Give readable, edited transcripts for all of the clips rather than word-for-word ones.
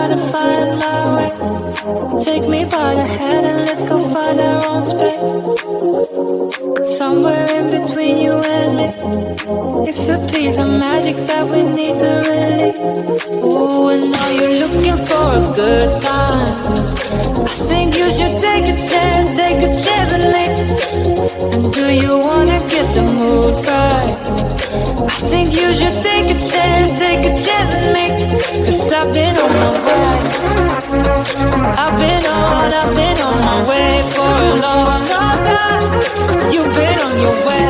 try to find my way. Take me by the hand and let's go find our own space. Somewhere in between you and me, it's a piece of magic that we need to release. Ooh, and now you're looking for a good time. I think you should take a chance and leave. And do you wanna get the mood right? I think you should take a chance and leave. 'Cause I've been on my way. I've been on my way for a long time. You've been on your way.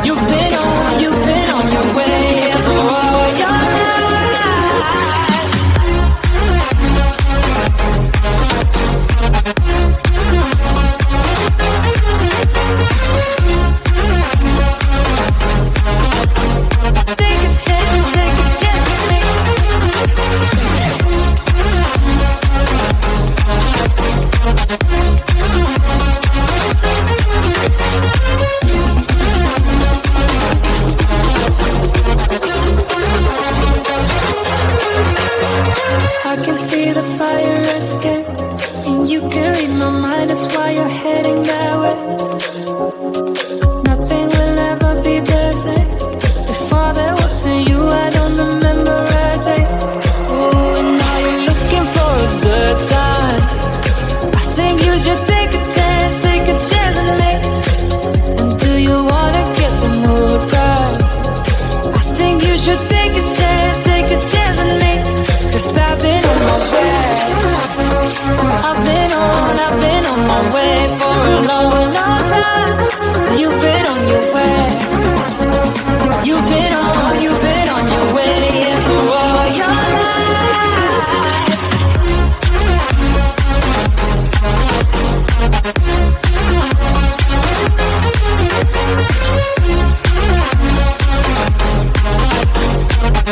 You've been on your way for all your life. Take a chance, I can see the fire escape, and you can read my mind, that's why you're heading that way. Nothing will ever be the same. Before there wasn't you, I don't remember a day. Ooh, and now you're looking for a good time. I think you should take a chance and leave. And do you wanna get the mood right? I think you should take a chance and leave. 'Cause I've been on my way. I've been on my way for a long, long time. You've been on your way. You've been on your way, yeah, for all your life.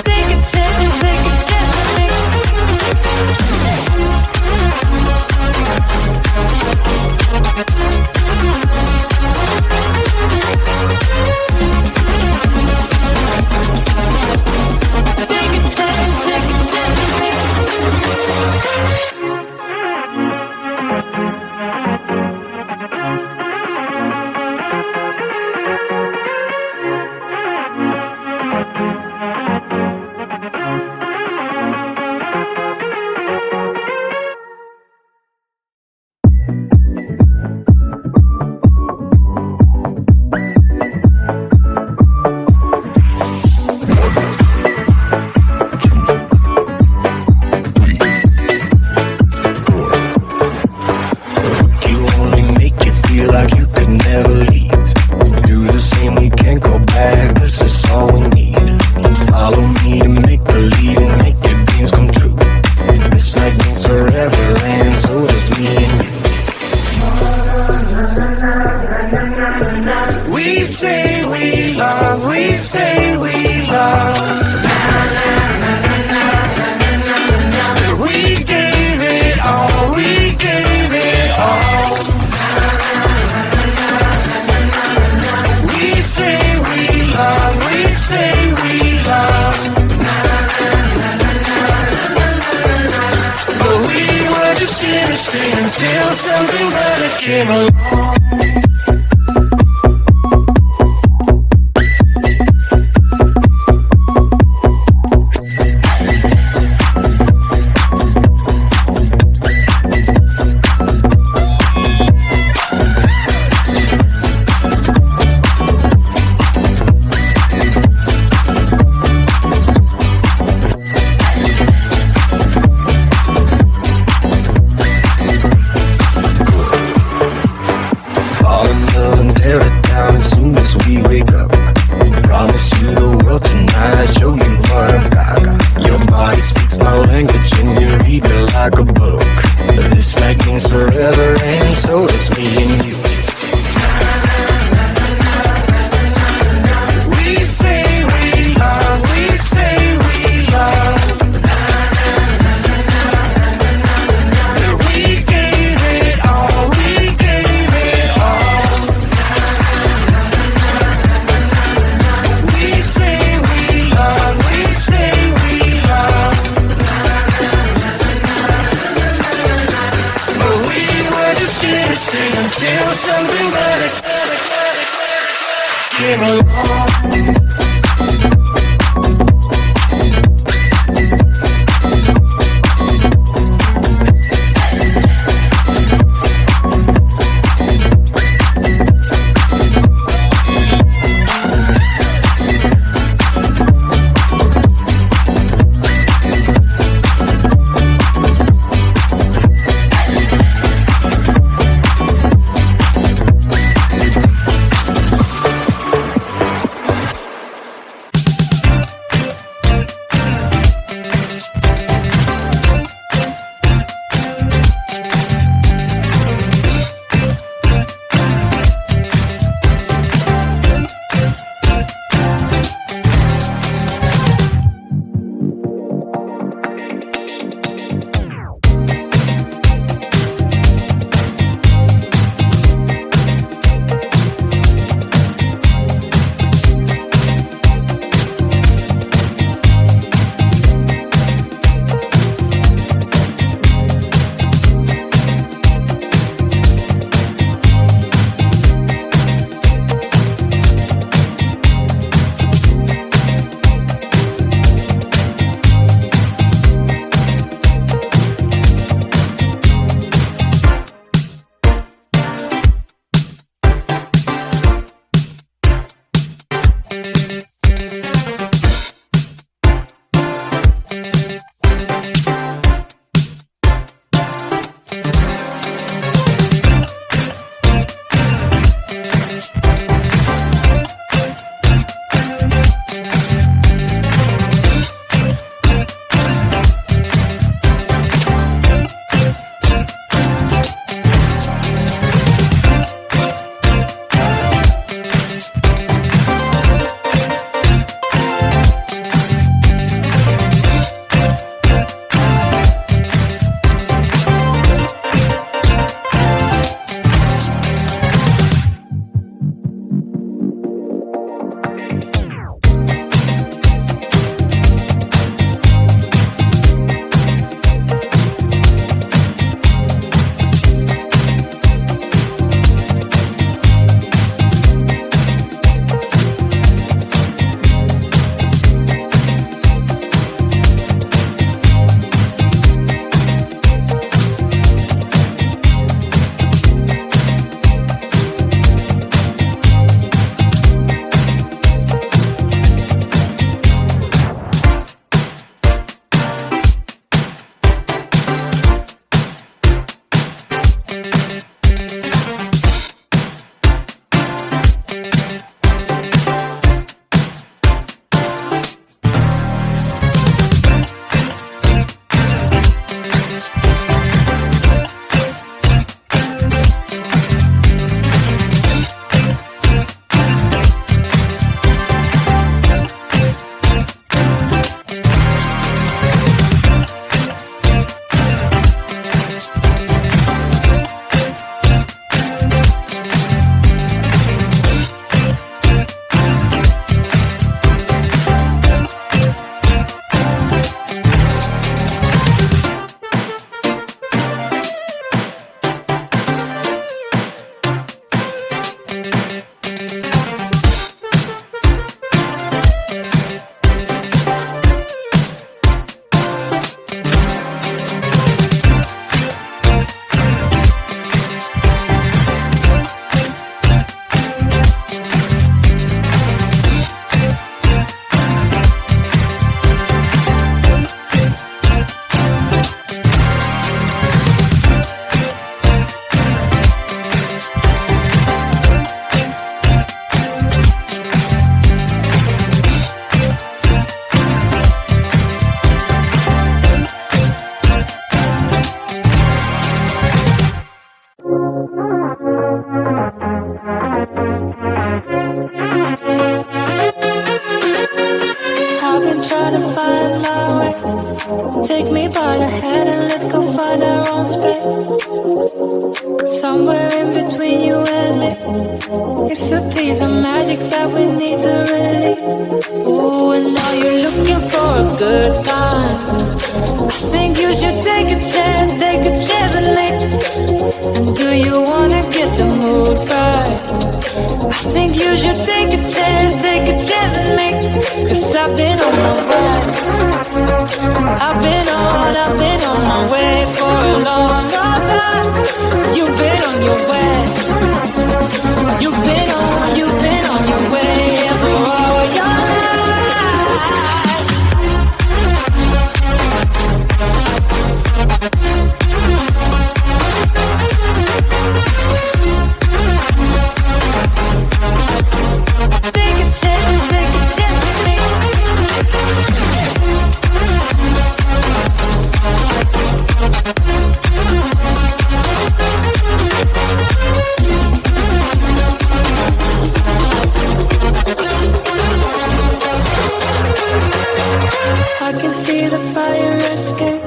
Take a chance, until something better came along. something better. Came along. Take me by the hand and let's go find our own space. Somewhere in between you and me, it's a piece of magic that we need to release. Ooh, and now you're looking for a good time. I think you should take a chance with me. And do you wanna get the mood I can see the fire escape,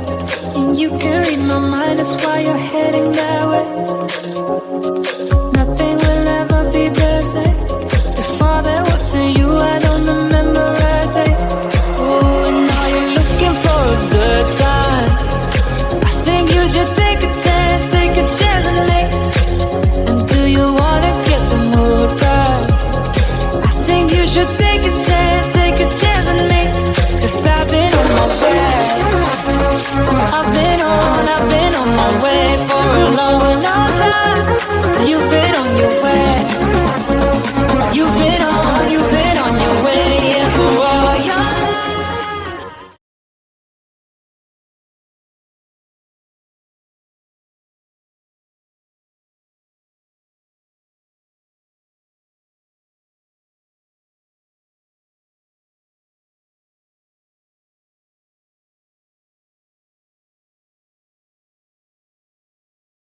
and you can read my mind, that's why you're heading that way. Nothing will ever be the same. Before there wasn't you, I don't remember a day. Oh, and now you're looking for a good time. I think you should take a chance on me. And do you wanna get the mood right? I think you should take a chance on me. 'Cause I've been on my way. I've been on my way for a long time.